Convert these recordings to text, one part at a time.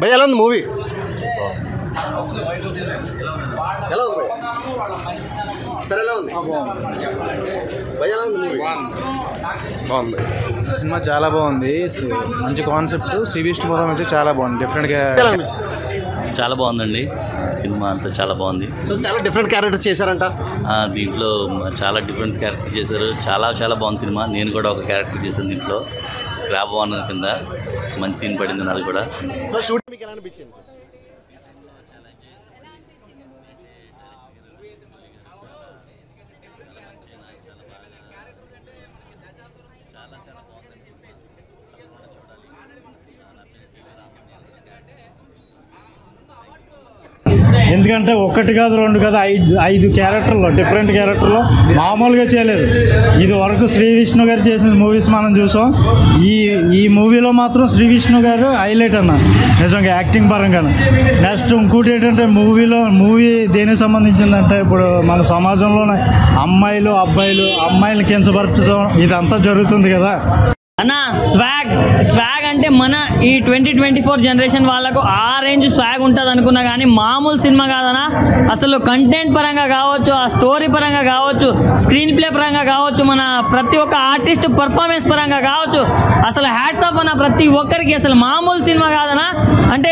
భయ్య ఎలా ఉంది మూవీ? ఎలా ఉంది సరే ఎలా ఉంది భయ్య ఎలా ఉంది మూవీ? బాగుంది సినిమా, చాలా బాగుంది. మంచి కాన్సెప్ట్. శ్రీ విష్ణుపురం అయితే చాలా బాగుంది. డిఫరెంట్గా చాలా బాగుందండి సినిమా అంతా చాలా బాగుంది. సో చాలా డిఫరెంట్ క్యారెక్టర్ చేశారంట దీంట్లో, చాలా డిఫరెంట్ క్యారెక్టర్ చేశారు. చాలా చాలా బాగుంది సినిమా. నేను కూడా ఒక క్యారెక్టర్ చేశాను దీంట్లో, స్క్రాప్ ఓనర్ కింద. మంచి సీన్ పడింది నాది కూడా. షూటింగ్ మీకు ఎలా అనిపించింది? ఎందుకంటే ఒకటి కాదు రెండు కాదు ఐదు క్యారెక్టర్లో, డిఫరెంట్ క్యారెక్టర్లో మామూలుగా చేయలేదు. ఇది వరకు శ్రీ విష్ణు గారు చేసిన మూవీస్ మనం చూసాం. ఈ మూవీలో మాత్రం శ్రీ విష్ణు గారు హైలైట్ అన్న, నిజంగా యాక్టింగ్ పరంగా. నెక్స్ట్ ఇంకోటి ఏంటంటే మూవీ దేనికి సంబంధించిందంటే, ఇప్పుడు మన సమాజంలోనే అమ్మాయిలు అబ్బాయిలు కించపరచడం ఇదంతా జరుగుతుంది కదా అన్న. స్వాగ్ అంటే మన ఈ 2024 జనరేషన్ వాళ్ళకు ఆ రేంజ్ స్వాగ్ ఉంటుంది అనుకున్నా కానీ మామూలు సినిమా కాదన్నా. అసలు కంటెంట్ పరంగా కావచ్చు, ఆ స్టోరీ పరంగా కావచ్చు, స్క్రీన్ ప్లే పరంగా కావచ్చు, మన ప్రతి ఒక్క ఆర్టిస్ట్ పర్ఫార్మెన్స్ పరంగా కావచ్చు, అసలు హ్యాట్స్ ఆఫ్ అన్న ప్రతి ఒక్కరికి. అసలు మామూలు సినిమా కాదన్నా. అంటే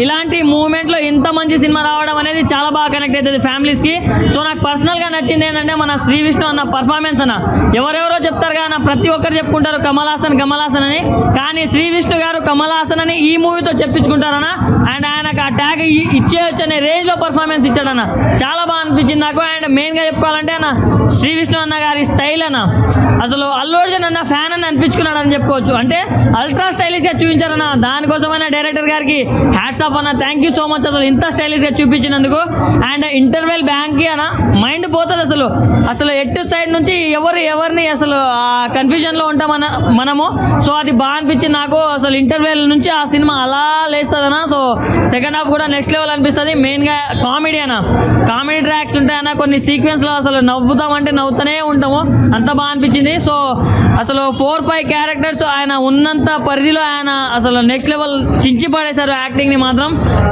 ఇలాంటి మూమెంట్లో ఇంత మంచి సినిమా రావడం అనేది చాలా బాగా కనెక్ట్ అవుతుంది ఫ్యామిలీస్కి. సో నాకు పర్సనల్గా నచ్చింది ఏంటంటే మన శ్రీ విష్ణు అన్న పర్ఫార్మెన్స్ అన్న. ఎవరెవరో చెప్తారు కానీ ప్రతి ఒక్కరు చెప్పుకుంటారు కమల్ హాసన్ అని, కానీ శ్రీ విష్ణు గారు కమల్ హాసన్ అని ఈ మూవీతో చెప్పించుకుంటారన్న. అండ్ ఆయనకు ఆ ట్యాగ్ ఇచ్చేయచ్చు అనే రేంజ్లో పర్ఫార్మెన్స్ ఇచ్చాడన్న. చాలా బాగా అనిపించింది నాకు. అండ్ మెయిన్గా చెప్పుకోవాలంటే అన్న శ్రీ విష్ణు అన్న గారి స్టైల్ అన్న, అసలు అల్లు అర్జున్ అన్న ఫ్యాన్ అని అనిపించుకున్నాడు అని చెప్పుకోవచ్చు. అంటే అల్ట్రా స్టైలిష్గా చూపించారన్న. దానికోసమైనా డైరెక్టర్ గారికి హ్యాట్స్ ఆఫ్ అన్న. థ్యాంక్ యూ సో మచ్ అసలు ఇంత స్టైలిష్గా చూపించినందుకు. అండ్ ఇంటర్వెల్ బ్యాంక్కి అన్న మైండ్ పోతుంది అసలు ఎటు సైడ్ నుంచి ఎవరిని అసలు కన్ఫ్యూజన్లో ఉంటామన్న మనము. సో అది బాగా అనిపించింది నాకు. అసలు ఇంటర్వెల్ నుంచి ఆ సినిమా అలా లేస్తుందన్న. సో సెకండ్ హాఫ్ కూడా నెక్స్ట్ లెవెల్ అనిపిస్తుంది. మెయిన్గా కామెడీ అన్న, కామెడీ ట్రాక్స్ ఉంటాయన్న. కొన్ని సీక్వెన్స్లో అసలు నవ్వుతామంటే నవ్వుతూనే ఉంటాము, అంత బాగా అనిపించింది. సో అసలు 4-5 క్యారెక్టర్స్ ఆయన ఉన్నంత పరిధిలో ఆయన అసలు నెక్స్ట్ లెవెల్ చించి పడేశారు యాక్టింగ్ని మాత్రం.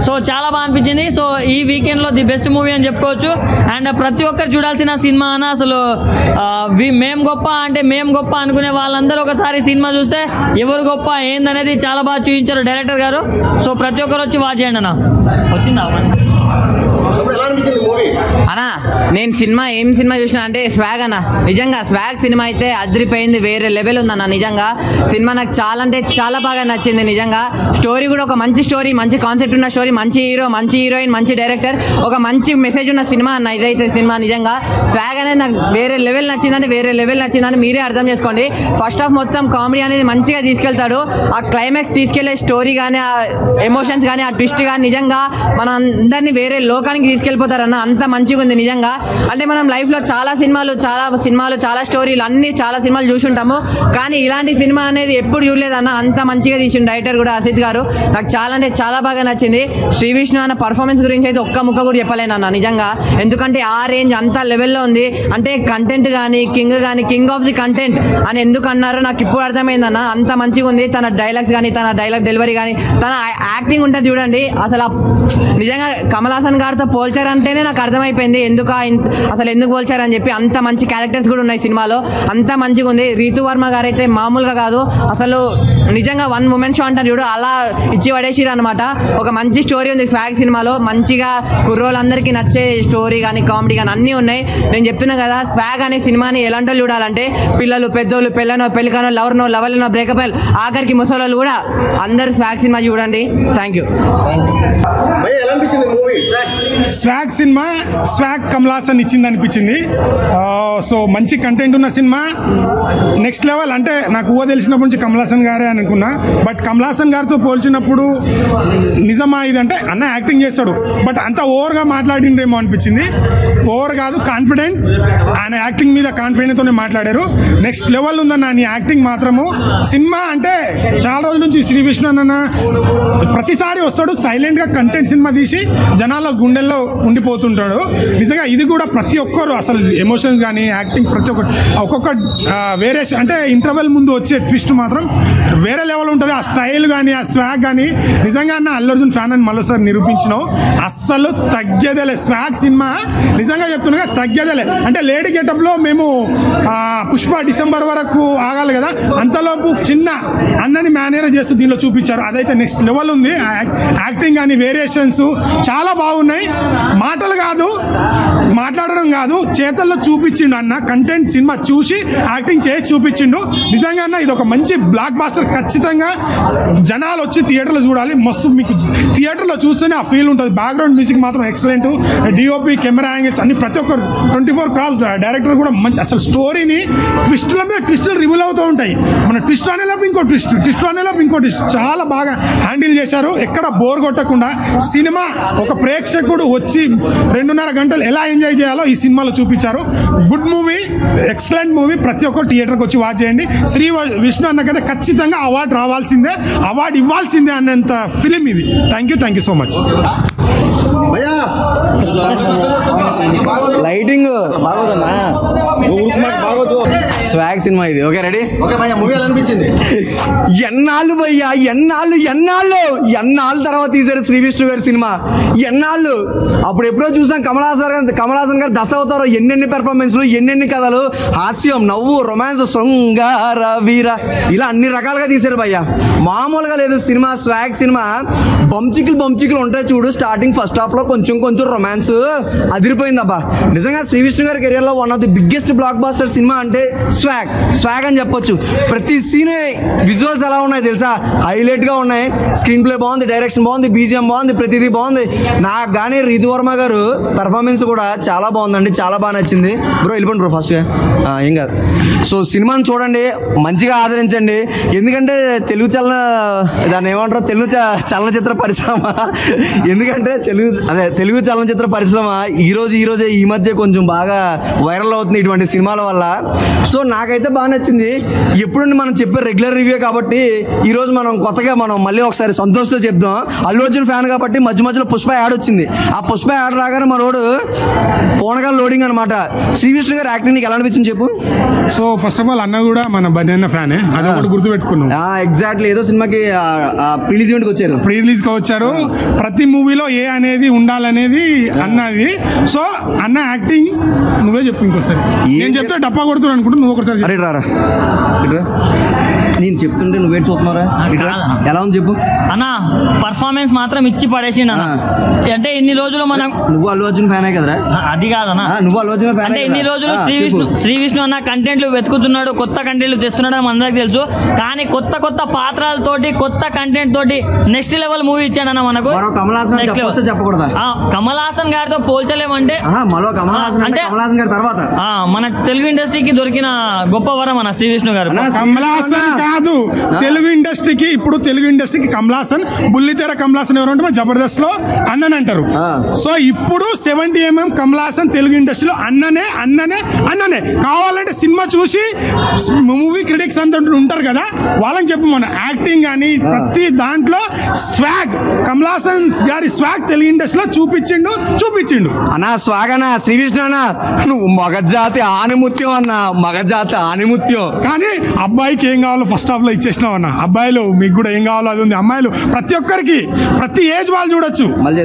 సో చాలా బాగా అనిపించింది. సో ఈ వీకెండ్లో ది బెస్ట్ మూవీ అని చెప్పుకోవచ్చు. అండ్ ప్రతి ఒక్కరు చూడాల్సిన సినిమా అన్న. అసలు మేము గొప్ప అనుకునే వాళ్ళందరూ ఒకసారి సినిమా చూస్తే ఎవరు గొప్ప ఏందనేది చాలా బాగా చూపించారు డైరెక్టర్ గారు. సో ప్రతి ఒక్కరు వచ్చి వాచ్ చేయండి అన్న. వచ్చిందా అన్నా? నేను ఏం సినిమా చూసినా అంటే స్వాగ్ అన్న. నిజంగా స్వాగ్ సినిమా అయితే అదిరిపోయింది, వేరే లెవెల్ ఉందన్న. నిజంగా సినిమా నాకు చాలా అంటే చాలా బాగా నచ్చింది. నిజంగా స్టోరీ కూడా ఒక మంచి స్టోరీ, మంచి కాన్సెప్ట్ ఉన్న స్టోరీ, మంచి హీరో, మంచి హీరోయిన్, మంచి డైరెక్టర్, ఒక మంచి మెసేజ్ ఉన్న సినిమా అన్న ఇదైతే సినిమా. నిజంగా స్వాగ్ అనేది నాకు వేరే లెవెల్ నచ్చిందంటే మీరే అర్థం చేసుకోండి. ఫస్ట్ హాఫ్ మొత్తం కామెడీ అనేది మంచిగా తీసుకెళ్తాడు. ఆ క్లైమాక్స్ తీసుకెళ్లే స్టోరీ కానీ, ఆ ఎమోషన్స్ కానీ, ఆ ట్విస్ట్ కానీ నిజంగా మన అందరినీ వేరే లోకానికి తీసుకెళ్ళిపోతారన్న. అంత మంచిగా ఉంది నిజంగా. అంటే మనం లైఫ్లో చాలా సినిమాలు, చాలా స్టోరీలు, చాలా సినిమాలు చూసుంటాము, కానీ ఇలాంటి సినిమా అనేది ఎప్పుడు చూడలేదన్న. అంత మంచిగా తీసిండు డైరెక్టర్ కూడా అసిత్ గారు. నాకు చాలా అంటే చాలా బాగా నచ్చింది. శ్రీ విష్ణు అన్న పర్ఫార్మెన్స్ గురించి అయితే ఒక్క ముక్క కూడా చెప్పలేనన్న నిజంగా. ఎందుకంటే ఆ రేంజ్ అంత లెవెల్లో ఉంది. అంటే కంటెంట్ కానీ కింగ్ ఆఫ్ ది కంటెంట్ అని ఎందుకు అన్నారో నాకు ఇప్పుడు అర్థమైందన్న. అంత మంచిగా ఉంది. తన డైలాగ్స్ కానీ, తన డైలాగ్ డెలివరీ కానీ, తన యాక్టింగ్ ఉంటుంది చూడండి. అసలు నిజంగా కమల్ హాసన్ గారితో పోల్చారంటేనే నాకు అర్థమైపోయింది అసలు ఎందుకు పోల్చారని చెప్పి. అంత మంచి క్యారెక్టర్స్ కూడా ఉన్నాయి సినిమాలో, అంత మంచిగా ఉంది. రీతు వర్మ గారు అయితే మామూలుగా కాదు అసలు. నిజంగా 1 woman షో అంటారు చూడు, అలా ఇచ్చి పడేసిరు అనమాట. ఒక మంచి స్టోరీ ఉంది స్వాగ్ సినిమాలో. మంచిగా కుర్రోళ్ళందరికీ నచ్చే స్టోరీ కానీ, కామెడీ కానీ అన్నీ ఉన్నాయి. నేను చెప్తున్నా కదా, స్వాగ్ అనే సినిమాని ఎలాంటి వాళ్ళు చూడాలంటే పిల్లలు, పెద్దోళ్ళు, పెళ్ళికానో, లవర్నో, బ్రేకప్ ఆఖరికి ముసలోళ్ళు కూడా అందరూ స్వాగ్ సినిమా చూడండి. Thank you. Swag cinema Kamal Haasan ఇచ్చింది అనిపించింది. సో మంచి కంటెంట్ ఉన్న సినిమా, నెక్స్ట్ లెవెల్. అంటే నాకు తెలిసినప్పటి నుంచి కమల్ హాసన్ గారే అనుకున్నా, బట్ కమల్ హాసన్ గారితో పోల్చినప్పుడు నిజమా ఇదంటే అన్న యాక్టింగ్ చేస్తాడు, బట్ అంత ఓవర్గా మాట్లాడిండ్రేమో అనిపించింది. ఓవర్ కాదు, కాన్ఫిడెంట్. ఆయన యాక్టింగ్ మీద కాన్ఫిడెంట్తోనే మాట్లాడారు. నెక్స్ట్ లెవెల్ ఉందన్న నీ యాక్టింగ్ మాత్రము. సినిమా అంటే చాలా రోజుల నుంచి శ్రీ విష్ణు అన్న ప్రతిసారి వస్తాడు సైలెంట్గా కంటెంట్ సినిమా తీసి జనాల గుండెల్లో ఉండిపోతుంటాడు. నిజంగా ఇది కూడా ప్రతి ఒక్కరు అసలు ఎమోషన్స్ కానీ యాక్టింగ్ ప్రతి ఒక్కొక్క వేరియేషన్ అంటే ఇంటర్వెల్ ముందు వచ్చే ట్విస్ట్ మాత్రం వేరే లెవెల్ ఉంటుంది. ఆ స్టైల్ కానీ ఆ స్వాగ్ కానీ నిజంగా అన్న అల్లు అర్జున్ ఫ్యాన్ అని మరోసారి నిరూపించినావు. అస్సలు తగ్గేదేలే స్వాగ్ సినిమా, నిజంగా చెప్తున్నా తగ్గేదేలే. అంటే లేడీ గెటప్లో మేము పుష్ప డిసెంబర్ వరకు ఆగాలి కదా, అంతలోపు చిన్న అన్నని మేనేజ్ చేస్తూ దీనిలో చూపించారు. అదైతే నెక్స్ట్ లెవెల్ ఉంది. యాక్టింగ్ కానీ వేరియేషన్స్ చాలా బాగున్నాయి. మాటలు కాదు, మాట్లాడడం కాదు, చేతల్లో చూపించిండు అన్న. కంటెంట్ సినిమా చూసి యాక్టింగ్ చేసి చూపించిండు. నిజంగా అన్న ఇది ఒక మంచి బ్లాక్ బాస్టర్. ఖచ్చితంగా జనాలు వచ్చి థియేటర్లో చూడాలి. మస్తు మీకు థియేటర్లో చూస్తేనే ఆ ఫీల్ ఉంటుంది. బ్యాక్గ్రౌండ్ మ్యూజిక్ మాత్రం ఎక్సలెంట్, డిఓపి కెమెరా యాంగిల్స్ అన్ని ప్రతి ఒక్కరు 24 క్రాఫ్ట్స్ డైరెక్టర్ కూడా మంచి. అసలు స్టోరీని ట్విస్టుల మీద ట్విస్టులు రివీల్ అవుతూ ఉంటాయి. మన ట్విస్ట్ అనేలోపు ఇంకో ట్విస్ట్, ట్విస్ట్ అనేలోపు ఇంకో ట్విస్ట్ చాలా బాగా హ్యాండిల్ చేశారు. ఎక్కడ బోర్ కొట్టకుండా సినిమా ఒక ప్రేక్షకుడు వచ్చి 2.5 గంటలు ఎలా ఎంజాయ్ చేయాలో ఈ సినిమాలో చూపించారు. Good movie, excellent movie. ప్రతి ఒక్కరు థియేటర్కి వచ్చి వాచ్ చేయండి. శ్రీ విష్ణు అన్నకైతే ఖచ్చితంగా అవార్డు రావాల్సిందే, అవార్డు ఇవ్వాల్సిందే అన్నంత ఫిలిం ఇది. Thank you so much. Lighting బాగోదన్నా, స్వాగ్ సినిమా ఇది. Okay ready? ఓకే భయ్యా, మూవీ ఎలా అనిపించింది? ఎన్నాళ్ళు భయ్యా, ఎన్నాళ్ళు తర్వాత తీశారు శ్రీ విష్ణు గారి సినిమా. ఎన్నాళ్ళు అప్పుడు ఎప్పుడో చూసాం కమల్ హాసన్ గారు దశావతారం. ఎన్నెన్ని పెర్ఫార్మెన్స్లు, ఎన్నెన్ని కథలు, హాస్యం, నవ్వు, రొమాన్స్, శృంగార వీర, ఇలా అన్ని రకాలుగా తీశారు భయ్యా. మామూలుగా లేదు సినిమా. స్వాగ్ సినిమా బంచికులు ఉంటాయి చూడు. స్టార్టింగ్ ఫస్ట్ హాఫ్ లో కొంచెం రొమాన్స్ అదిరిపోయింది అబ్బా. నిజంగా శ్రీ విష్ణు గారి కెరియర్ లో one of the biggest blockbuster cinema అంటే స్వాగ్ అని చెప్పొచ్చు. ప్రతి సీన్ విజువల్స్ ఎలా ఉన్నాయి తెలుసా, హైలైట్ గా ఉన్నాయి. స్క్రీన్ ప్లే బాగుంది, డైరెక్షన్ బాగుంది, బీజిఎం బాగుంది, ప్రతిదీ బాగుంది. నాకు కానీ రితువర్మ గారు పెర్ఫార్మెన్స్ కూడా చాలా బాగుందండి, చాలా బాగా నచ్చింది. బ్రో వెళ్ళిపోండి బ్రో ఫస్ట్ ఏం కాదు. సో సినిమాని చూడండి, మంచిగా ఆదరించండి. ఎందుకంటే దాన్ని ఏమంటారు, తెలుగు చలనచిత్ర పరిశ్రమ, ఎందుకంటే తెలుగు చలనచిత్ర పరిశ్రమ ఈరోజే ఈ మధ్య కొంచెం బాగా వైరల్ అవుతుంది ఇటువంటి సినిమాల వల్ల. సో నాకైతే బాగా నచ్చింది. ఎప్పుడుండి మనం చెప్పే రెగ్యులర్ రివ్యూ కాబట్టి ఈరోజు మనం కొత్తగా మళ్ళీ ఒకసారి సంతోషంతో చెప్దాం. అల్లు అర్జున్ ఫ్యాన్ కాబట్టి మధ్యలో పుష్ప యాడ్ వచ్చింది. ఆ పుష్ప యాడ్ రాగానే మనోడు పోనగా లోడింగ్ అనమాట. శ్రీ విష్ణు గారు యాక్టింగ్ నీకు ఎలా అనిపించింది చెప్పు? సో ఫస్ట్ ఆఫ్ ఆల్ అన్న కూడా మన బన్నీ ఫ్యానే, అది ఒకటి గుర్తుపెట్టుకున్నాం. ఎగ్జాక్ట్లీ, ఏదో సినిమాకి ప్రీలీజ్ ఈవెంట్కి వచ్చారు, ప్రీలీజ్కి వచ్చారు. ప్రతి మూవీలో ఏ అనేది ఉండాలనేది అన్నది. సో అన్న యాక్టింగ్ నువ్వే చెప్పు ఇంకోసారి. నేను చెప్తే డప్పా కొడుతున్నాను అనుకుంటా, నువ్వు ఒకసారి అరే రారా నేను చెప్తుంటే నువ్వే చూస్తున్నారా? ఎలా ఉంది చెప్పు అన్న. పర్ఫార్మెన్స్ మాత్రం ఇచ్చి పడేసిండు అన్న. అంటే ఇన్ని రోజులు మనం, నువ్వు అల్లు అర్జున్ ఫ్యానే కదరా? అది కాదన్న, నువ్వు అల్లు అర్జున్ ఫ్యాన్. అంటే ఇన్ని రోజులు శ్రీ విష్ణు అన్న కంటెంట్లు వెతుకుతున్నాడు, కొత్త కంటెంట్లు తెస్తున్నాడు అని అందరికి తెలుసు. కానీ కొత్త పాత్రలతోటి, కొత్త కంటెంట్ తోటి నెక్స్ట్ లెవెల్ మూవీ ఇచ్చాడన్న మనకు. చెప్పకూడదా? కమల్ హాసన్ గారితో పోల్చలేమంటే అంటే కమల్ హాసన్ గారి తర్వాత మన తెలుగు ఇండస్ట్రీకి దొరికిన గొప్ప వరం అన్న శ్రీ విష్ణు గారు. కమల్ హాసన్ కాదు, తెలుగు ఇండస్ట్రీకి, ఇప్పుడు తెలుగు ఇండస్ట్రీకి కమల్ హాసన్, బుల్లితెర కమల్ హాసన్ ఎవరు అంటే జబర్దస్త్ లో అన్నని అంటారు. సో ఇప్పుడు 70mm కమల్ హాసన్ తెలుగు ఇండస్ట్రీలో అన్ననే. కావాలంటే సినిమా చూసి మూవీ క్రిటిక్స్ అంతా ఉంటారు కదా, వాళ్ళని చెప్పు. మన యాక్టింగ్ కానీ ప్రతి దాంట్లో స్వాగ్, కమల్ హాసన్ గారి స్వాగ్ తెలుగు ఇండస్ట్రీలో చూపించిండు అన్న. స్వాగ్ అన్న, శ్రీ విష్ణు అన్న, నువ్వు మగజాతి ఆనిముత్యం అన్న, మగజాతి ఆనిముత్యం. కానీ అబ్బాయికి ఏం కావాలో ఫస్ట్ హాఫ్ లో ఇచ్చేసినావు అన్న. అబ్బాయిలు మీకు కూడా ఏం కావాలో అది ఉంది. అమ్మాయిలు ప్రతి ఒక్కరికి, ప్రతి ఏజ్ వాళ్ళు చూడొచ్చు. మళ్ళీ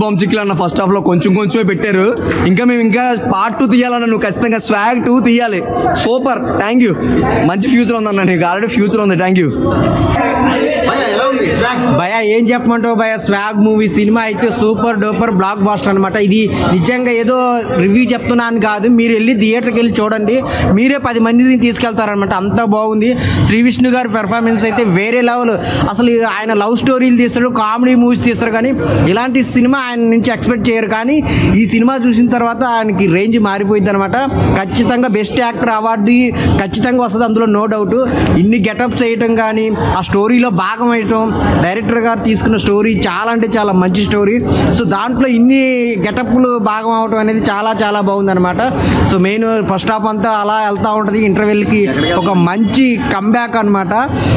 బొమ్చిక్లు అన్న ఫస్ట్ హాఫ్ లో కొంచెమే పెట్టారు. మేము ఇంకా పార్ట్ 2 తీయాలన్న. నువ్వు ఖచ్చితంగా స్వాగ్ 2 తీయాలి. Super, thank you. మంచి ఫ్యూచర్ ఉందన్న, నీకు ఆల్రెడీ ఫ్యూచర్ ఉంది. Thank you. భయ ఏం చెప్పమంటావు భయ? స్వాగ్ మూవీ సినిమా అయితే సూపర్ డూపర్ బ్లాక్ బాస్టర్ అనమాట. ఇది నిజంగా ఏదో రివ్యూ చెప్తున్నాను కాదు, మీరు వెళ్ళి థియేటర్కి వెళ్ళి చూడండి, మీరే 10 మందిని తీసుకెళ్తారనమాట. అంత బాగుంది. శ్రీ విష్ణు గారి పెర్ఫార్మెన్స్ అయితే వేరే లెవెల్. అసలు ఆయన లవ్ స్టోరీలు తీస్తాడు, కామెడీ మూవీస్ తీస్తారు, కానీ ఇలాంటి సినిమా ఆయన నుంచి ఎక్స్పెక్ట్ చేయరు. కానీ ఈ సినిమా చూసిన తర్వాత ఆయనకి రేంజ్ మారిపోయింది అనమాట. ఖచ్చితంగా బెస్ట్ యాక్టర్ అవార్డు ఖచ్చితంగా వస్తుంది, అందులో నో డౌట్. ఇన్ని గెటప్స్ వేయటం కానీ, ఆ స్టోరీలో భాగం వేయటం, డైరెక్టర్ గారు తీసుకున్న స్టోరీ చాలా అంటే చాలా మంచి స్టోరీ. సో దాంట్లో ఇన్ని గెటప్లు భాగం అవడం అనేది చాలా చాలా బాగుందన్నమాట. సో మెయిన్ ఫస్ట్ హాఫ్ అంతా అలా వెళ్తూ ఉంటుంది, ఇంటర్వెల్కి ఒక మంచి కంబ్యాక్ అనమాట.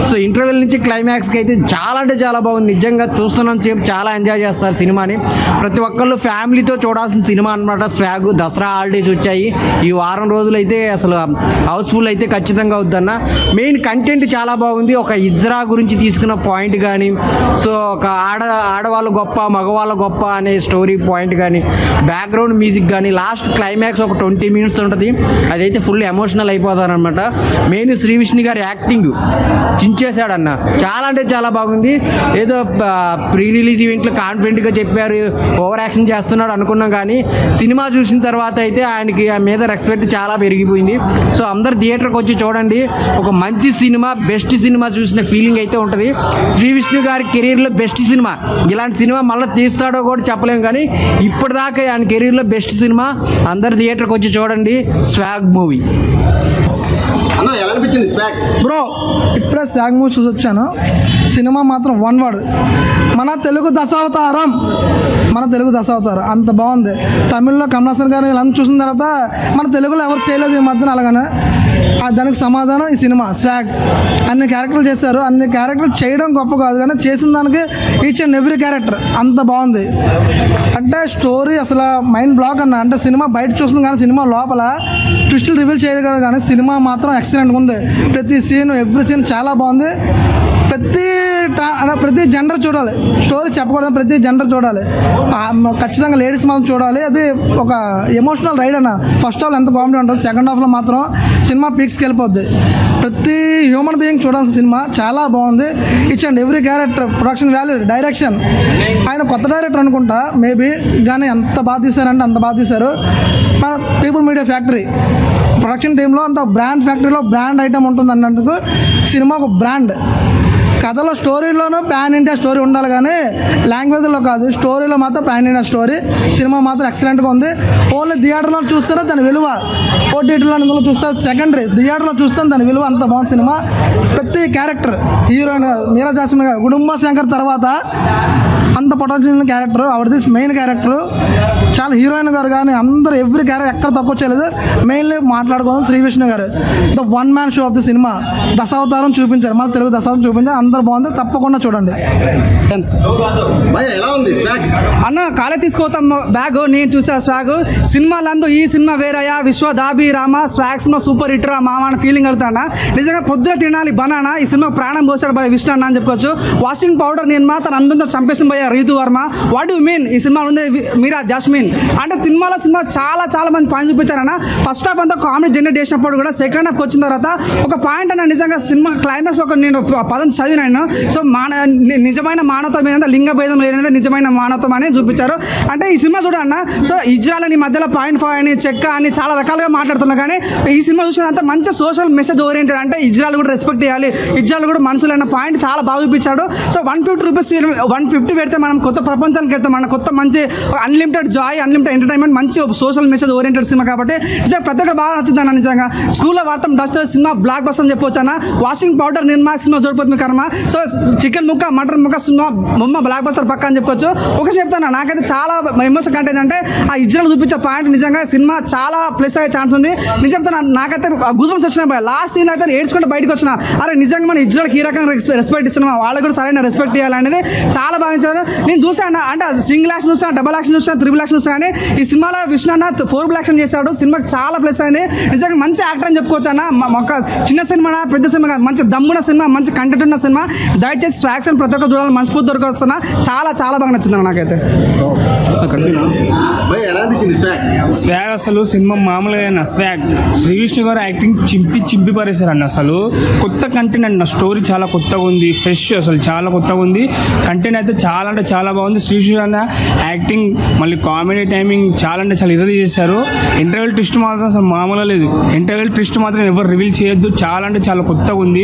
సో ఇంటర్వెల్ నుంచి క్లైమాక్స్కి అయితే చాలా అంటే చాలా బాగుంది. నిజంగా చూస్తున్నాను సేపు చాలా ఎంజాయ్ చేస్తారు సినిమాని. ప్రతి ఒక్కళ్ళు ఫ్యామిలీతో చూడాల్సిన సినిమా అనమాట. స్వాగ్ దసరా హాలిడేస్ వచ్చాయి, ఈ వారం రోజులు అయితే అసలు హౌస్ఫుల్ అయితే ఖచ్చితంగా అవుద్దన్న. మెయిన్ కంటెంట్ చాలా బాగుంది. ఒక ఇజ్రా గురించి తీసుకున్న పాయింట్ కానీ, సో ఒక ఆడవాళ్ళు గొప్ప మగవాళ్ళ గొప్ప అనే స్టోరీ పాయింట్ కానీ, బ్యాక్గ్రౌండ్ మ్యూజిక్ కానీ, లాస్ట్ క్లైమాక్స్ ఒక 20 minutes ఉంటుంది, అదైతే ఫుల్ ఎమోషనల్ అయిపోతారనమాట. మెయిన్ శ్రీ విష్ణు గారి యాక్టింగ్ చించేశాడన్న, చాలా అంటే చాలా బాగుంది. ఏదో ప్రీ రిలీజ్ ఈవెంట్లో కాన్ఫిడెంట్గా చెప్పారు, ఓవర్ యాక్షన్ చేస్తున్నాడు అనుకున్నాం, కానీ సినిమా చూసిన తర్వాత అయితే ఆయనకి ఆ మీద రెస్పెక్ట్ చాలా పెరిగిపోయింది. సో అందరు థియేటర్కి వచ్చి చూడండి, ఒక మంచి సినిమా, బెస్ట్ సినిమా చూసిన ఫీలింగ్ అయితే ఉంటుంది. శ్రీ విష్ణు గారి కెరీర్లో బెస్ట్ సినిమా. ఇలాంటి సినిమా మళ్ళీ తీస్తాడో కూడా చెప్పలేము, కానీ ఇప్పటిదాకా ఆయన కెరీర్లో బెస్ట్ సినిమా. అందరు థియేటర్కి వచ్చి చూడండి స్వాగ్ మూవీ. అన్న ఎలా అనిపించింది స్వాగ్? బ్రో ఇప్పుడే స్వాగ్ మూవీ చూసి వచ్చాను. సినిమా మాత్రం వన్ వర్డ్, మన తెలుగు దశావతారం, మన తెలుగు దశావతారం అంత బాగుంది. తమిళ్లో కమలాసన్ గారు ఇలా చూసిన తర్వాత మన తెలుగులో ఎవరు చేయలేదు ఈ మధ్యన, అలాగనే దానికి సమాధానం ఈ సినిమా. స్వాగ్ అన్ని క్యారెక్టర్లు చేశారు, అన్ని క్యారెక్టర్లు చేయడం గొప్ప కాదు, కానీ చేసిన దానికి ఈచ్ అండ్ ఎవ్రీ క్యారెక్టర్ అంత బాగుంది. అంటే స్టోరీ అసలు మైండ్ బ్లాక్ అన్న. అంటే సినిమా బయట చూస్తుంది కానీ సినిమా లోపల ట్విస్టులు రివీల్ చేయగలరు, కానీ సినిమా మాత్రం ఎక్సలెంట్గా ఉంది. ప్రతి సీన్ ఎవ్రీ సీన్ చాలా బాగుంది. ప్రతి జెండర్ చూడాలి, స్టోరీ చెప్పకూడదు, ప్రతి జెండర్ చూడాలి, ఖచ్చితంగా లేడీస్ మాత్రం చూడాలి. అది ఒక ఎమోషనల్ రైడ్ అన్న. ఫస్ట్ హాఫ్లో ఎంత కామెడీ ఉంటుంది, సెకండ్ హాఫ్లో మాత్రం సినిమా పీక్స్కి వెళ్ళిపోద్ది. ప్రతి హ్యూమన్ బీయింగ్ చూడాల్సిన సినిమా, చాలా బాగుంది. Each and every character, production value, direction, ఆయన కొత్త డైరెక్టర్ అనుకుంటా మేబీ, కానీ ఎంత బాగా తీశారంటే అంత బాగా తీశారు. మన పీపుల్ మీడియా ఫ్యాక్టరీ ప్రొడక్షన్ టీంలో అంత బ్రాండ్ ఫ్యాక్టరీలో బ్రాండ్ ఐటమ్ ఉంటుంది అన్నందుకు సినిమా ఒక బ్రాండ్. కథలో స్టోరీలోనూ పాన్ ఇండియా స్టోరీ ఉండాలి, కానీ లాంగ్వేజ్లో కాదు, స్టోరీలో మాత్రం పాన్ ఇండియా స్టోరీ. సినిమా మాత్రం ఎక్సలెంట్గా ఉంది. ఓన్లీ థియేటర్లో చూస్తేనే దాని విలువ, ఓటీటీలో ఇందులో చూస్తే సెకండరీ, థియేటర్లో చూస్తే దాని విలువ అంత బాగుంది సినిమా. ప్రతి క్యారెక్టర్, హీరోయిన్ మీరా జాస్మిన్ గారు, కుటుంబ శంకర్ తర్వాత అంత పొటెన్షియల్ క్యారెక్టర్, ఆవిడది మెయిన్ క్యారెక్టర్. చాలా హీరోయిన్ గారు కానీ అందరూ ఎవ్రీ క్యారెక్టర్ ఎక్కడ తక్కువ చేయలేదు. మెయిన్లీ మాట్లాడుకోవడం శ్రీ విష్ణు గారు, the one man show of the cinema. దశావతారం చూపించారు, మన తెలుగు దశావతారం చూపించారు, అందరు బాగుంది, తప్పకుండా చూడండి. ఎలా ఉంది స్వాగ్ అన్న? కాలే తీసుకోతాం బ్యాగ్, నేను చూసా స్వాగ్ సినిమాలందు ఈ సినిమా వేరయ్యా, విశ్వ Dhabi Rama, swag cinema super hit రా మామ అని ఫీలింగ్ కలుగుతాను. నిజంగా పొద్దున తినాలి బనానా, ఈ సినిమా ప్రాణం పోసాడు భయ విష్ణు అన్న అని చెప్పుకోవచ్చు. వాషింగ్ పౌడర్ నేను మాత్రం అందరితో చంపేసిన భయ Ritu Varma. What you mean? ఈ సినిమా ఉంది మీరా జాస్మిన్ అంటే సినిమాలో సినిమా చాలా చాలా మంచి పాయింట్ చూపించారన్న. ఫస్ట్ హాఫ్ అంతా కామెడీ జనరేట్ చేసినప్పుడు కూడా సెకండ్ హాఫ్ వచ్చిన తర్వాత ఒక పాయింట్ అన్న, నిజంగా సినిమా క్లైమాక్స్ ఒక నేను పదం చదివినాను. సో నిజమైన మానవత్వం మీద లింగ భేదం లేనిదే నిజమైన మానవత్వం అని చూపించారు. అంటే ఈ సినిమా చూడన్న, సో ఇజ్రాయల్ మధ్యలో పాయింట్ ఫైవ్ అని చెక్క అని చాలా రకాలుగా మాట్లాడుతున్నారు, కానీ ఈ సినిమా చూసినంత మంచి సోషల్ మెసేజ్ ఓరియంటెడ్. అంటే ఇజ్రాయల్ కూడా రెస్పెక్ట్ చేయాలి, ఇజ్రాయల్ కూడా మనుషులు అన్న పాయింట్ చాలా బాగా చూపించాడు. సో 150 రూపీస్ 150 పెడితే మనం కొత్త ప్రపంచానికి వెళ్తాం, మన కొత్త మంచి అన్లిమిటెడ్ జాయ్, అన్లిమిటెడ్ ఎంటర్టైన్మెంట్, మంచి సోషల్ మెసేజ్ ఓరియంటెడ్ సినిమా. కాబట్టి నిజంగా ప్రతి ఒక్కరు బాగా నచ్చుతుంది అన్న. నిజంగా స్కూల్లో వాడతాం డస్ట్ సినిమా బ్లాక్ బస్టర్ అని చెప్పొచ్చు అన్న. వాషింగ్ పౌడర్ నిర్మా సినిమా చూడపోతుంది మీ కర్మ. సో చికెన్ ముక్క మటన్ ముక్క సినిమా బొమ్మ బ్లాక్ బస్టర్ పక్క అని చెప్పుకోవచ్చు. ఒక చెప్తాను, నాకైతే చాలా ఎమోషన్ కంటే అంటే ఆ ఇజ్రాయల్ చూపించే పాయింట్ నిజంగా సినిమా చాలా ప్లస్ అయ్యే ఛాన్స్ ఉంది. నేను చెప్తాను, నాకైతే గుజుమ్స్ వచ్చినాయి. లాస్ట్ సీన్ అయితే ఏడ్చుకుంటే బయటకు వచ్చిన, అరే నిజంగా మన ఇజ్రాయల్కి ఈ రకంగా రెస్పెక్ట్ ఇస్తున్నాం, వాళ్ళకి కూడా సరైన రెస్పెక్ట్ ఇవ్వాలనేది చాలా భావించారు. నేను చూసాను అంటే సింగిల్ యాక్షన్ చూసాను, డబల్ యాక్షన్ చూసాను, త్రిబుల్ యాక్షన్ చూసాను, కానీ ఈ సినిమాలో విష్ణు అన్న 4 యాక్షన్ చేశాడు. సినిమాకి చాలా ప్లస్ అయింది. నిజంగా మంచి యాక్టర్ అని చెప్పుకోవచ్చు అన్న. ఒక చిన్న సినిమా పెద్ద సినిమా కాదు, మంచి దమ్మున సినిమా, మంచి కంటెంట్ ఉన్న సినిమా. దయచేసి స్వాగ్స్ ప్రతి ఒక్క చూడాలి, మనస్ఫూర్తి దొరకొస్తున్నా. చాలా చాలా బాగా నచ్చింది నాకైతే. స్వాగ్ అసలు సినిమా మామూలుగా స్వాగ్ శ్రీ విష్ణు గారు యాక్టింగ్ చింపి పరేశారు అన్న. అసలు కొత్త కంటెంట్ అన్న, స్టోరీ చాలా కొత్తగా ఉంది, ఫ్రెష్, అసలు చాలా కొత్తగా ఉంది. కంటెంట్ అయితే చాలా అంటే చాలా బాగుంది. శ్రీ విష్ణు అన్న యాక్టింగ్, మళ్ళీ కామెడీ కామెడీ టైమింగ్ చాలా అంటే చాలా ఇరది చేశారు. ఇంటర్వెల్ ట్విస్ట్ మాత్రం అసలు మామూలుగా లేదు. ఇంటర్వెల్ ట్విస్ట్ మాత్రం ఎవరు రివీల్ చేయొద్దు, చాలా అంటే చాలా కొత్తగా ఉంది.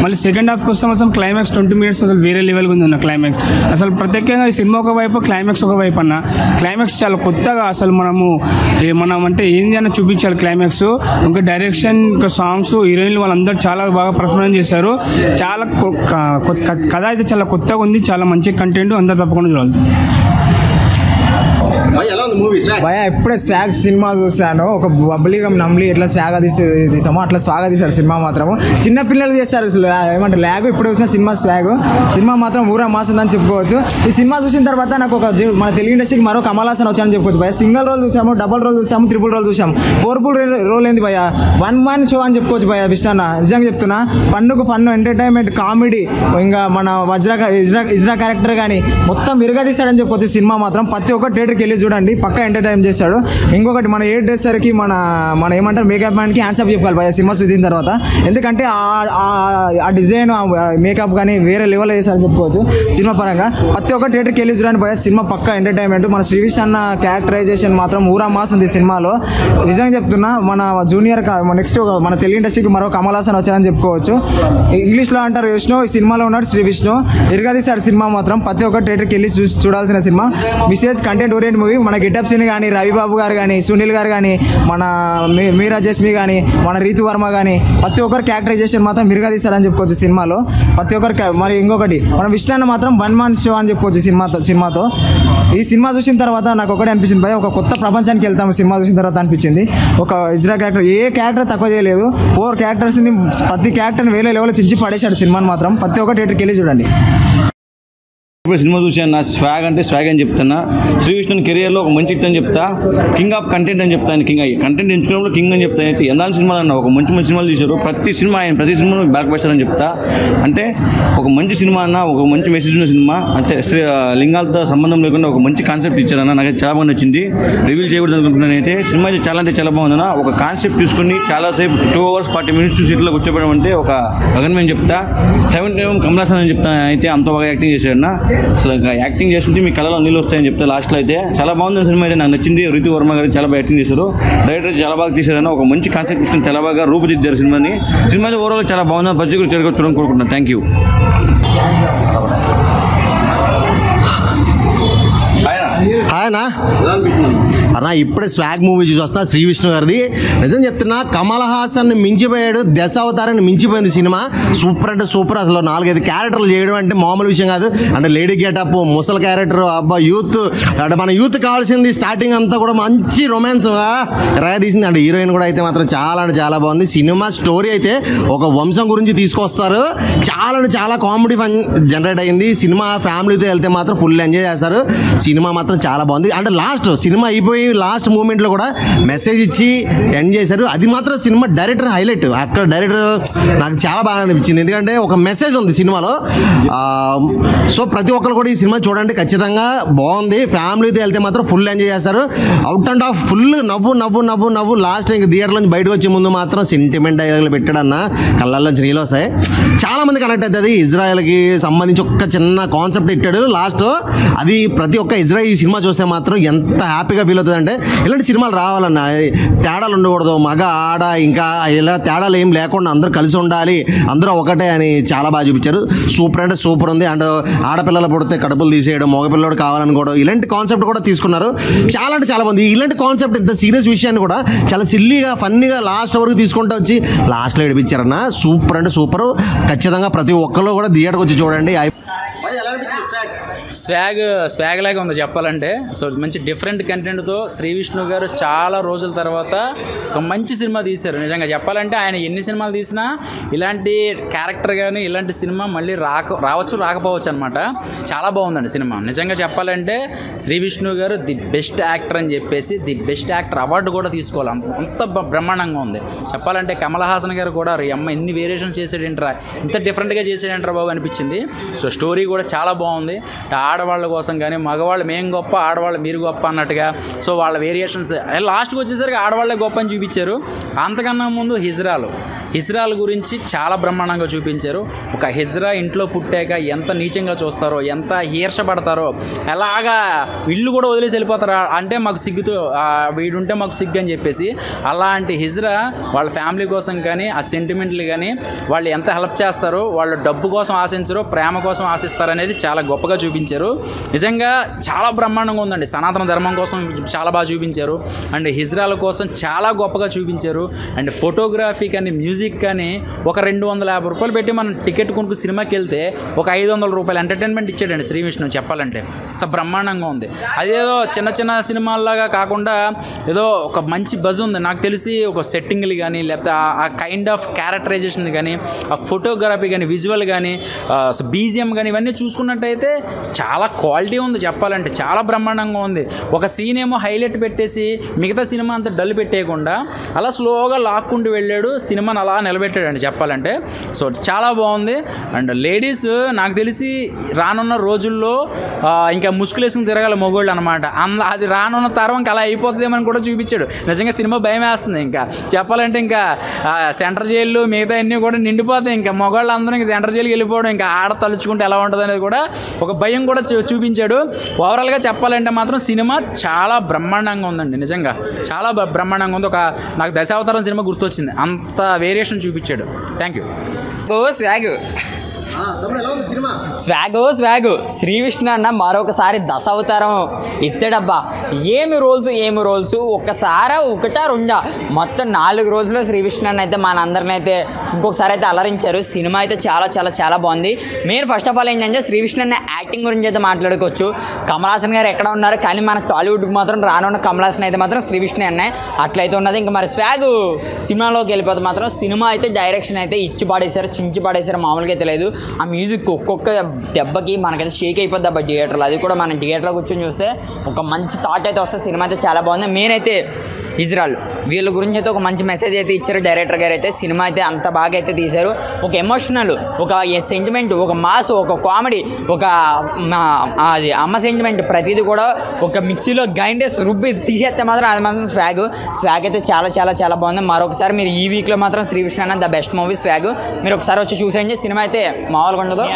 మళ్ళీ సెకండ్ హాఫ్కి వస్తే అసలు క్లైమాక్స్ 20 minutes అసలు వేరే లెవెల్గా ఉంది అన్న క్లైమాక్స్. అసలు ప్రత్యేకంగా ఈ సినిమా ఒక వైపు, క్లైమాక్స్ ఒక వైపు అన్న. క్లైమాక్స్ చాలా కొత్తగా అసలు మనం అంటే ఏంది అన్న చూపించాలి క్లైమాక్స్. ఇంకా డైరెక్షన్, ఇంకా సాంగ్స్, హీరోయిన్లు వాళ్ళందరూ చాలా బాగా పర్ఫార్మెన్స్ చేశారు. చాలా కథ అయితే చాలా కొత్తగా ఉంది, చాలా మంచి కంటెంట్, అందరూ తప్పకుండా చూడాలి. భయ ఇప్పుడే స్వాగ్ సినిమా చూశాను. ఒక బబ్లీగా నమ్లి ఎట్లా స్వాగ తీసామో అట్లా స్వాగ తీశాడు సినిమా మాత్రం. చిన్న పిల్లలు చేస్తారు ఏమంటారు ల్యాగ్. ఇప్పుడు వచ్చిన సినిమా స్వాగ్ సినిమా మాత్రం ఊరా మాస్ ఉందని చెప్పుకోవచ్చు. ఈ సినిమా చూసిన తర్వాత నాకు మన తెలుగు ఇండస్ట్రీకి మరో కమల్ హాసన్ వచ్చానని చెప్పుకోవచ్చు భయ. సింగిల్ రోల్ చూసాము, డబుల్ రోల్ చూసాము, ట్రిపుల్ రోల్ చూసాము, 4 రోల్ ఏంది భయ. 1 షో అని చెప్పుకోవచ్చు భయ. విష్ణన్న నిజంగా చెప్తున్నా, ఫన్ను ఎంటర్టైన్మెంట్, కామెడీ, ఇంకా మన ఇజ్రా క్యారెక్టర్ కానీ మొత్తం విరగదీస్తాడని చెప్పొచ్చు. సినిమా మాత్రం ప్రతి ఒక్క థియేటర్కి వెళ్ళి చూడండి, పక్కా ఎంటర్టైన్ చేస్తాడు. ఇంకొకటి మన ఏ డ్రెస్సర్కి మన ఏమంటారు మేకప్ మ్యాన్కి హ్యాండ్సప్ చెప్పాలి భయ సినిమా చూసిన తర్వాత. ఎందుకంటే ఆ డిజైన్, మేకప్ కానీ వేరే లెవెల్ చేశారని చెప్పుకోవచ్చు సినిమా పరంగా. ప్రతి ఒక్క థియేటర్కి వెళ్ళి చూడండి భయ, సినిమా పక్కా ఎంటర్టైన్మెంట్. మన శ్రీవిష్ అన్న క్యారెక్టరైజేషన్ మాత్రం ఊరా మాస్ ఉంది సినిమాలో. నిజంగా చెప్తున్నా, మన జూనియర్ నెక్స్ట్ మన తెలుగు ఇండస్ట్రీకి మరో కమల్ హాసన్ వచ్చారని చెప్పుకోవచ్చు. ఇంగ్లీష్లో అంటారు విష్ణు, ఈ సినిమాలో ఉన్నాడు శ్రీ విష్ణు. ఇరగదీశాడు సినిమా మాత్రం. ప్రతి ఒక్క థియేటర్కి వెళ్ళి చూడాల్సిన cinema. Message content orient movie. మన గెటప్ సీన్ కానీ, రవిబాబు గారు కానీ, సునీల్ గారు కానీ, మన మీరా జస్మి కానీ, మన రీతు వర్మ కానీ, ప్రతి ఒక్కరు క్యారెక్టరైజేషన్ మాత్రం మిరగదీశారని చెప్పుకోవచ్చు సినిమాలో. ప్రతి ఒక్కరు మరి ఇంకొకటి మన విష్ణు మాత్రం 1 షో అని చెప్పుకోవచ్చు సినిమాతో. ఈ సినిమా చూసిన తర్వాత నాకు ఒకటే అనిపించింది భయ, ఒక కొత్త ప్రపంచానికి వెళ్తాము సినిమా చూసిన తర్వాత అనిపించింది. ఒక ఇజ్రా క్యారెక్టర్, ఏ క్యారెక్టర్ తక్కువ చేయలేదు. 4 క్యారెక్టర్స్ని, ప్రతి క్యారెక్టర్ని వేరే లెవెల్లో చించి పడేశాడు సినిమాని మాత్రం. ప్రతి ఒక్క థియేటర్కి వెళ్ళి చూడండి. ఇప్పుడు సినిమా చూసాను. నా స్వాగ్ అంటే స్వాగ్ అని చెప్తున్నా. శ్రీ విష్ణు కెరియర్లో ఒక మంచి అని చెప్తా, కింగ్ ఆఫ్ కంటెంట్ అని చెప్తాను. కంటెంట్ ఎంచుకున్నప్పుడు కింగ్ అని చెప్తాను. అయితే ఎందాల సినిమాలు అన్న ఒక మంచి సినిమాలు తీశారు. ప్రతి సినిమాను బ్యాక్ బస్టర్ అని చెప్తా. అంటే ఒక మంచి సినిమా అన్న, ఒక మంచి మెసేజ్ ఉన్న సినిమా. అంటే లింగాలతో సంబంధం లేకుండా ఒక మంచి కాన్సెప్ట్ ఇచ్చారన్న. నాకు చాలా బాగా నచ్చింది. రివీల్ చేయకూడదు అనుకుంటున్నాను. అయితే సినిమా అయితే చాలా బాగుందన్న. ఒక కాన్సెప్ట్ తీసుకుని చాలాసేపు 2 hours 40 minutes చూసి ఇట్లా కూర్చోబెట్టడం అంటే ఒక గగన్మేం చెప్తా. 7 కమల్ హాసన్ అని చెప్తాను. అయితే అంత బాగా యాక్టింగ్ చేశాడన్న. అసలు యాక్టింగ్ చేస్తుంటే మీ కళలో నీళ్ళు వస్తాయని చెప్తే లాస్ట్లో అయితే చాలా బాగుంది సినిమా. అయితే నాకు నచ్చింది. రీతు వర్మ గారు చాలా బాగా యాక్టింగ్ చేశారు. డైరెక్టర్ చాలా బాగా తీశారన్న. ఒక మంచి కాన్సెప్ట్ తీసుకుని చాలా బాగా రూపుదిద్దారు సినిమాని. సినిమా ఓవరాల్ చాలా బాగుంది. ప్రతి ఒక్కరు తిరగొచ్చడం కోరుకుంటున్నాను. Thank you. హాయనా అన్నా, ఇప్పుడే స్వాగ్ మూవీ చూసి వస్తున్నా శ్రీ విష్ణు గారిది. నిజం చెప్తున్నా, కమల్ హాసన్ మించిపోయాడు. దశావతారాన్ని మించిపోయింది సినిమా. సూపర్ అంటే సూపర్. అసలు 4-5 క్యారెక్టర్లు చేయడం అంటే మామూలు విషయం కాదు. అంటే లేడీ గెటప్, ముసలి క్యారెక్టర్, అబ్బా యూత్ అంటే మన యూత్ కావాల్సింది. స్టార్టింగ్ అంతా కూడా మంచి రొమాన్స్ రగా తీసింది. అంటే హీరోయిన్ కూడా అయితే మాత్రం చాలా అంటే చాలా బాగుంది. సినిమా స్టోరీ అయితే ఒక వంశం గురించి తీసుకొస్తారు. చాలా కామెడీ ఫన్ జనరేట్ అయింది. సినిమా ఫ్యామిలీతో వెళ్తే మాత్రం ఫుల్ ఎంజాయ్ చేస్తారు. సినిమా మాత్రం చాలా బాగుంది. అంటే లాస్ట్ సినిమా అయిపోయి లాస్ట్ మూమెంట్లో కూడా మెసేజ్ ఇచ్చి ఎండ్ చేశారు. అది మాత్రం సినిమా డైరెక్టర్ హైలైట్. అక్కడ డైరెక్టర్ నాకు చాలా బాగా అనిపించింది. ఎందుకంటే ఒక మెసేజ్ ఉంది సినిమాలో. సో ప్రతి ఒక్కరు కూడా ఈ సినిమా చూడండి, ఖచ్చితంగా బాగుంది. ఫ్యామిలీతో వెళ్తే మాత్రం ఫుల్ ఎంజాయ్ చేస్తారు. అవుట్ అండ్ ఆఫ్ ఫుల్ నవ్వు. లాస్ట్ ఇంక థియేటర్ నుంచి బయటకు వచ్చే ముందు మాత్రం సెంటిమెంట్ డైలాగులు పెట్టాడన్న, కళ్ళల్లోంచి నీళ్ళు వస్తాయి. చాలా మంది కనెక్ట్ అవుతుంది. ఇజ్రాయెల్కి సంబంధించి ఒక చిన్న కాన్సెప్ట్ ఇట్టాడు లాస్ట్. అది ప్రతి ఒక్క ఇజ్రాయెల్ ఈ సినిమా చూస్తే మాత్రం ఎంత హ్యాపీగా ఫీల్ అవుతుంది అంటే, ఇలాంటి సినిమాలు రావాలన్న. తేడాలు ఉండకూడదు. మగ ఆడ ఇంకా ఇలా తేడాలు ఏం లేకుండా అందరూ కలిసి ఉండాలి, అందరూ ఒకటే అని చాలా బాగా చూపించారు. సూపర్ అంటే సూపర్ ఉంది. అండ్ ఆడపిల్లలు పుడితే కడుపులు తీసేయడం, మగపిల్లడు కావాలనుకోవడం, ఇలాంటి కాన్సెప్ట్ కూడా తీసుకున్నారు. చాలా అంటే చాలా బాగుంది. ఇలాంటి కాన్సెప్ట్, ఇంత సీరియస్ విషయాన్ని కూడా చాలా సిల్లీగా ఫన్నీగా లాస్ట్ వరకు తీసుకుంటూ వచ్చి లాస్ట్లో ఏడిపించారన్న. సూపర్ అంటే సూపర్. ఖచ్చితంగా ప్రతి ఒక్కరు కూడా థియేటర్కి వచ్చి చూడండి. స్వాగ్ లాగా ఉంది చెప్పాలంటే. సో మంచి డిఫరెంట్ కంటెంట్తో శ్రీ విష్ణు గారు చాలా రోజుల తర్వాత ఒక మంచి సినిమా తీశారు. నిజంగా చెప్పాలంటే ఆయన ఎన్ని సినిమాలు తీసినా ఇలాంటి క్యారెక్టర్ కానీ ఇలాంటి సినిమా మళ్ళీ రావచ్చు రాకపోవచ్చు అనమాట. చాలా బాగుందండి సినిమా. నిజంగా చెప్పాలంటే శ్రీ విష్ణు గారు ది బెస్ట్ యాక్టర్ అని చెప్పేసి ది బెస్ట్ యాక్టర్ అవార్డు కూడా తీసుకోవాలి. అంత బ్రహ్మాండంగా ఉంది చెప్పాలంటే. కమల్ హాసన్ గారు కూడా అమ్మ ఎన్ని వేరియేషన్స్ చేసాడేంట్రా, ఇంత డిఫరెంట్గా చేసాడేంట్రా బాబు అనిపించింది. సో స్టోరీ కూడా చాలా బాగుంది. ఆడవాళ్ళ కోసం కానీ మగవాళ్ళు మేము గొప్ప, ఆడవాళ్ళు మీరు గొప్ప అన్నట్టుగా. సో వాళ్ళ వేరియేషన్స్ లాస్ట్కి వచ్చేసరికి ఆడవాళ్ళే గొప్ప అని చూపించారు. అంతకన్నా ముందు హిజ్రాల గురించి చాలా బ్రహ్మాండంగా చూపించారు. ఒక హిజ్రా ఇంట్లో పుట్టాక ఎంత నీచంగా చూస్తారో, ఎంత ఈర్షపడతారో, ఎలాగా ఇల్లు కూడా వదిలేసి వెళ్ళిపోతారు అంటే మాకు సిగ్గుతో వీడుంటే మాకు సిగ్గు అని చెప్పేసి. అలాంటి హిజ్రా వాళ్ళ ఫ్యామిలీ కోసం కానీ ఆ సెంటిమెంట్లు కానీ వాళ్ళు ఎంత హెల్ప్ చేస్తారో, వాళ్ళు డబ్బు కోసం ఆశించరు, ప్రేమ కోసం ఆశిస్తారు అనేది చాలా గొప్పగా చూపించారు. నిజంగా చాలా బ్రహ్మాండంగా ఉందండి. సనాతన ధర్మం కోసం చాలా బాగా చూపించారు అండ్ హిజ్రాల కోసం చాలా గొప్పగా చూపించారు. అండ్ ఫోటోగ్రఫీ కానీ మ్యూజిక్ కానీ ఒక 250 రూపాయలు పెట్టి మనం టికెట్ కొనుక్కు సినిమాకి వెళ్తే ఒక 500 రూపాయలు ఎంటర్టైన్మెంట్ ఇచ్చాడండి శ్రీ విష్ణు. చెప్పాలంటే అంత బ్రహ్మాండంగా ఉంది. అదేదో చిన్న చిన్న సినిమాల్లాగా కాకుండా ఏదో ఒక మంచి బజ్ ఉంది. నాకు తెలిసి ఒక సెట్టింగ్లు కానీ లేకపోతే ఆ కైండ్ ఆఫ్ క్యారెక్టరైజేషన్ కానీ ఆ ఫోటోగ్రఫీ కానీ విజువల్ కానీ బీజిఎం కానీ ఇవన్నీ చూసుకున్నట్టయితే చాలా క్వాలిటీ ఉంది. చెప్పాలంటే చాలా బ్రహ్మాండంగా ఉంది. ఒక సీన్ ఏమో హైలైట్ పెట్టేసి మిగతా సినిమా అంతా డల్ పెట్టేయకుండా అలా స్లోగా లాక్కుంటూ వెళ్ళాడు, సినిమాని అలా నిలబెట్టాడండి చెప్పాలంటే. సో చాలా బాగుంది. అండ్ లేడీస్ నాకు తెలిసి రానున్న రోజుల్లో ఇంకా ముసుగులేసుకుని తిరగాలి మొగోళ్ళు అనమాట. అది రానున్న తరం ఇంకా అలా అయిపోతుందేమని కూడా చూపించాడు. నిజంగా సినిమా భయం వేస్తుంది. ఇంకా చెప్పాలంటే ఇంకా సెంట్రల్ జైలు మిగతా అన్నీ కూడా నిండిపోతాయి. ఇంకా మొగోళ్ళు అందరూ ఇంకా సెంట్రల్ జైలుకి వెళ్ళిపోవడం, ఇంకా ఆడ తలుచుకుంటే ఎలా ఉంటుంది అనేది కూడా ఒక భయం కూడా చూపించాడు. ఓవరాల్గా చెప్పాలంటే మాత్రం సినిమా చాలా బ్రహ్మాండంగా ఉందండి. నిజంగా చాలా బ్రహ్మాండంగా ఉంది. నాకు దశావతారం సినిమా గుర్తొచ్చింది, అంత వేరియేషన్ చూపించాడు. Thank you. Swag Shri Vishnu అన్న మరొకసారి దశావతారం ఎత్తాడబ్బా. ఏమి రోల్స్ ఒక్కసారి ఒకటా రెండా మొత్తం 4 రోజుల్లో శ్రీ విష్ణు అన్న అయితే మనందరిని అయితే ఇంకొకసారి అయితే అలరించారు. సినిమా అయితే చాలా చాలా చాలా బాగుంది. మెయిన్ ఫస్ట్ ఆఫ్ ఆల్ ఏంటంటే శ్రీ విష్ణు అన్న యాక్టింగ్ గురించి అయితే మాట్లాడుకోవచ్చు. కమల్ హాసన్ గారు ఎక్కడ ఉన్నారు, కానీ మనకు టాలీవుడ్కి మాత్రం రానున్న కమల్ హాసన్ అయితే మాత్రం శ్రీ విష్ణు అన్న అట్లయితే ఉన్నది. ఇంకా మరి స్వాగ్ సినిమాలోకి వెళ్ళిపోతే మాత్రం సినిమా అయితే డైరెక్షన్ అయితే ఇచ్చి పాడేశారు, చించి పాడేశారు, మామూలుగా అయితే లేదు. ఆ మ్యూజిక్ ఒక్కొక్క దెబ్బకి మనకైతే షేక్ అయిపోద్ది అబ్బా థియేటర్లో. అది కూడా మనం థియేటర్లో కూర్చొని చూస్తే ఒక మంచి థాట్ అయితే వస్తే సినిమా అయితే చాలా బాగుంది. మెయిన్ అయితే హిజ్రాల్ వీళ్ళ గురించి అయితే ఒక మంచి మెసేజ్ అయితే ఇచ్చారు డైరెక్టర్ గారు అయితే. సినిమా అయితే అంత బాగా అయితే తీశారు. ఒక ఎమోషనల్, ఒక సెంటిమెంట్, ఒక మాస్, ఒక కామెడీ, ఒక అది అమ్మ సెంటిమెంట్ ప్రతిదీ కూడా ఒక మిక్సీలో గ్రైండర్స్ రుబ్బి తీసేస్తే మాత్రం అది మాత్రం స్వాగ్ అయితే చాలా చాలా చాలా బాగుంది. మరొకసారి మీరు ఈ వీక్లో మాత్రం శ్రీ విష్ణు అన్న ద బెస్ట్ మూవీ స్వాగ్ మీరు ఒకసారి వచ్చి చూసేయండి. సినిమా అయితే మామూలుగా ఉండదు.